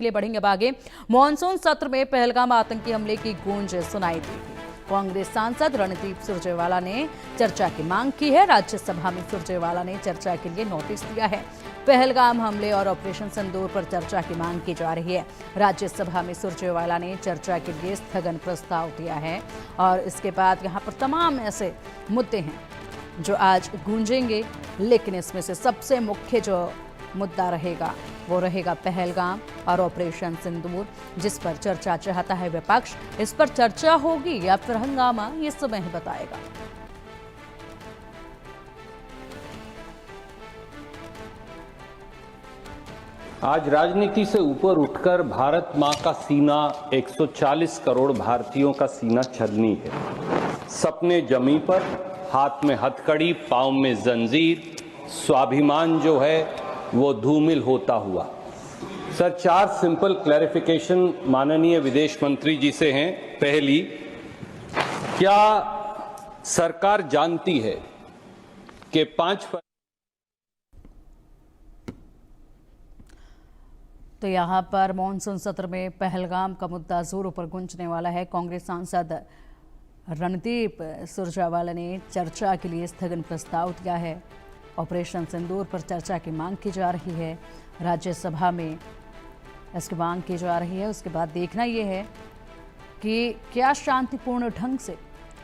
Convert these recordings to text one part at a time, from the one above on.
के लिए बढ़ेंगे अब आगे। मॉनसून सत्र में पहलगाम आतंकी हमले की गूंज सुनाई दी। कांग्रेस सांसद रणदीप सुरजेवाला ने चर्चा की मांग की है। राज्यसभा में सुरजेवाला ने चर्चा के लिए नोटिस दिया है। पहलगाम हमले और ऑपरेशन सिंदूर पर चर्चा की मांग की जा रही है। राज्यसभा में सुरजेवाला ने चर्चा के लिए स्थगन प्रस्ताव दिया है और इसके बाद यहाँ पर तमाम ऐसे मुद्दे हैं जो आज गूंजेंगे, लेकिन इसमें से सबसे मुख्य जो मुद्दा रहेगा वो रहेगा पहलगाम और ऑपरेशन सिंदूर, जिस पर चर्चा चाहता है विपक्ष। इस पर चर्चा होगी या फिर हंगामा, ये समय ही बताएगा। आज राजनीति से ऊपर उठकर भारत मां का सीना 140 करोड़ भारतीयों का सीना छलनी है। सपने जमी पर, हाथ में हथकड़ी, पांव में जंजीर, स्वाभिमान जो है वो धूमिल होता हुआ। सर, 4 सिंपल क्लैरिफिकेशन माननीय विदेश मंत्री जी से हैं। पहली, क्या सरकार जानती है कि 5 तो यहाँ पर मॉनसून सत्र में पहलगाम का मुद्दा जोरों पर गूंजने वाला है। कांग्रेस सांसद रणदीप सुरजेवाला ने चर्चा के लिए स्थगन प्रस्ताव दिया है। ऑपरेशन सिंदूर पर चर्चा की मांग की जा रही है। राज्यसभा में इसकी मांग की जा रही है। उसके बाद देखना यह है कि क्या शांतिपूर्ण ढंग से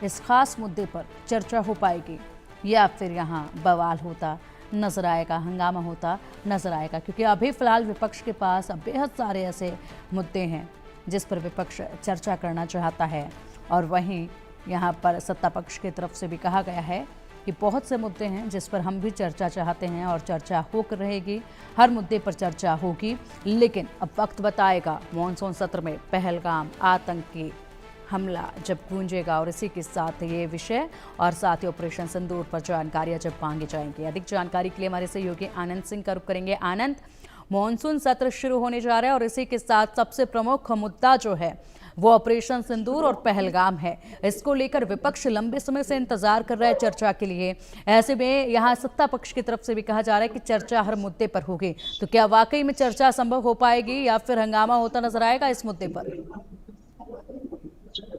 इस खास मुद्दे पर चर्चा हो पाएगी या फिर यहाँ बवाल होता नजर आएगा, हंगामा होता नजर आएगा। क्योंकि अभी फिलहाल विपक्ष के पास बेहद सारे ऐसे मुद्दे हैं जिस पर विपक्ष चर्चा करना चाहता है, और वहीं यहाँ पर सत्ता पक्ष की तरफ से भी कहा गया है कि बहुत से मुद्दे हैं जिस पर हम भी चर्चा चाहते हैं और चर्चा होकर रहेगी। हर मुद्दे पर चर्चा होगी, लेकिन अब वक्त बताएगा मॉनसून सत्र में पहलगाम आतंकी हमला जब गूंजेगा और इसी के साथ ये विषय और साथ ही ऑपरेशन सिंदूर पर जानकारियां जब मांगी जाएंगी। अधिक जानकारी के लिए हमारे सहयोगी आनंद सिंह का रुख करेंगे। आनंद, मॉनसून सत्र शुरू होने जा रहा है और इसी के साथ सबसे प्रमुख मुद्दा जो है वो ऑपरेशन सिंदूर और पहलगाम है। इसको लेकर विपक्ष लंबे समय से इंतजार कर रहा है चर्चा के लिए। ऐसे में यहाँ सत्ता पक्ष की तरफ से भी कहा जा रहा है कि चर्चा हर मुद्दे पर होगी। तो क्या वाकई में चर्चा संभव हो पाएगी या फिर हंगामा होता नजर आएगा इस मुद्दे पर?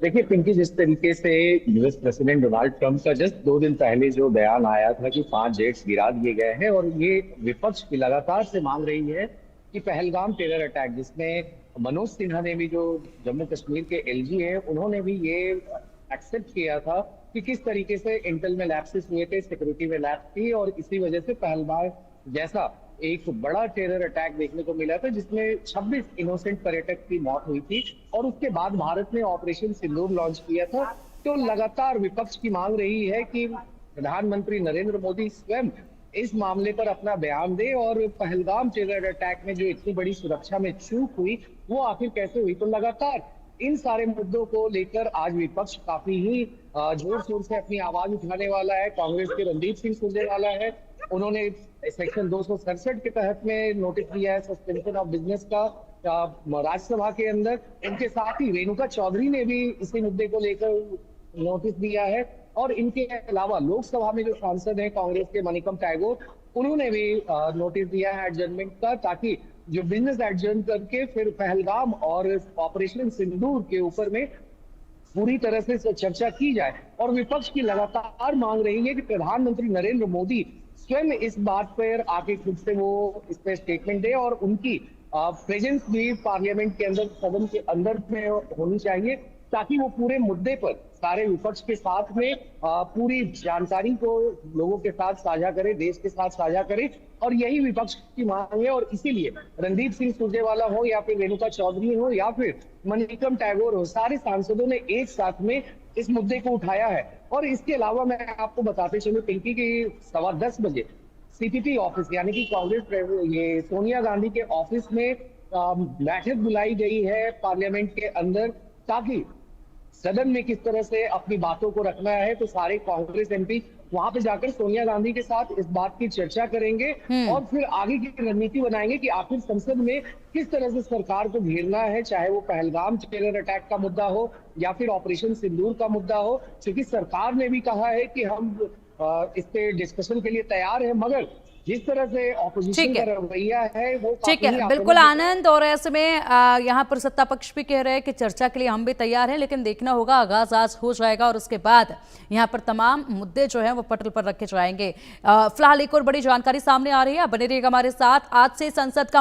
देखिए पिंकी, जिस तरीके से यूएस प्रेसिडेंट डोनाल्ड ट्रंप का जस्ट 2 दिन पहले जो बयान आया था कि 5 जेट्स गिरा दिए गए हैं, और ये विपक्ष की लगातार से मांग रही है कि पहलगाम टेरर अटैक, जिसमें मनोज सिन्हा ने भी, जो जम्मू कश्मीर के एलजी हैं, उन्होंने भी ये एक्सेप्ट किया था कि किस तरीके से इंटेल में लैप्सेस हुए थे, सिक्योरिटी में लैप्स थी, और इसी वजह से पहलगाम जैसा एक बड़ा टेरर अटैक देखने को मिला था जिसमें 26 इनोसेंट पर्यटक की मौत हुई थी। और उसके बाद भारत ने ऑपरेशन सिंदूर लॉन्च किया था। तो लगातार विपक्ष की मांग रही है कि प्रधानमंत्री नरेंद्र मोदी स्वयं इस मामले पर अपना बयान दे, और पहलगाम टेरर अटैक में जो इतनी बड़ी सुरक्षा में चूक हुई वो आखिर कैसे हुई। तो लगातार इन सारे मुद्दों को लेकर आज विपक्ष काफी ही जोर शोर से अपनी आवाज उठाने वाला है। कांग्रेस के रणदीप सिंह सुरजेवाला है, उन्होंने सेक्शन 267 के तहत में नोटिस दिया है सस्पेंशन ऑफ बिजनेस का राज्यसभा के अंदर। उनके साथ ही रेणुका चौधरी ने भी इसी मुद्दे को लेकर नोटिस दिया है, और इनके अलावा लोकसभा में जो सांसद हैं कांग्रेस के मणिकम टैगोर, उन्होंने भी नोटिस दिया है एडजर्नमेंट का, ताकि जो बिजनेस एडजर्न करके फिर पहलगाम और ऑपरेशन सिंदूर के ऊपर में पूरी तरह से चर्चा की जाए। और विपक्ष की लगातार मांग रही है कि प्रधानमंत्री नरेंद्र मोदी स्वयं इस बात पर आके खुद से वो इस पर स्टेटमेंट दे, और उनकी प्रेजेंस भी पार्लियामेंट के अंदर, सदन के अंदर में होनी चाहिए, ताकि वो पूरे मुद्दे पर सारे विपक्ष के साथ में पूरी जानकारी को लोगों के साथ साझा करे, देश के साथ साझा करे। और यही विपक्ष की मांग है, और इसीलिए रणदीप सिंह सुरजेवाला हो या फिर रेणुका चौधरी हो या फिर मणिकम टैगोर हो, सारे सांसदों ने एक साथ में इस मुद्दे को उठाया है। और इसके अलावा मैं आपको बताते चलूं पिंकी की 10:15 बजे सीपीपी ऑफिस यानी कि कांग्रेस ये सोनिया गांधी के ऑफिस में बैठक बुलाई गई है पार्लियामेंट के अंदर, ताकि सदन में किस तरह से अपनी बातों को रखना है। तो सारे कांग्रेस एमपी वहां पे जाकर सोनिया गांधी के साथ इस बात की चर्चा करेंगे और फिर आगे की रणनीति बनाएंगे कि आखिर संसद में किस तरह से सरकार को घेरना है, चाहे वो पहलगाम टेरर अटैक का मुद्दा हो या फिर ऑपरेशन सिंदूर का मुद्दा हो। क्योंकि सरकार ने भी कहा है कि हम इस पे डिस्कशन के लिए तैयार है, मगर जिस तरह से ऑपोजिशन ठीक का है। रवैया है वो ठीक काफी है, बिल्कुल आक्रामक है। आनंद। और ऐसे में यहाँ पर सत्ता पक्ष भी कह रहे हैं कि चर्चा के लिए हम भी तैयार हैं, लेकिन देखना होगा, आगाज आज हो जाएगा और उसके बाद यहाँ पर तमाम मुद्दे जो हैं वो पटल पर रखे जाएंगे। फिलहाल एक और बड़ी जानकारी सामने आ रही है, बने रहिएगा हमारे साथ। आज से संसद का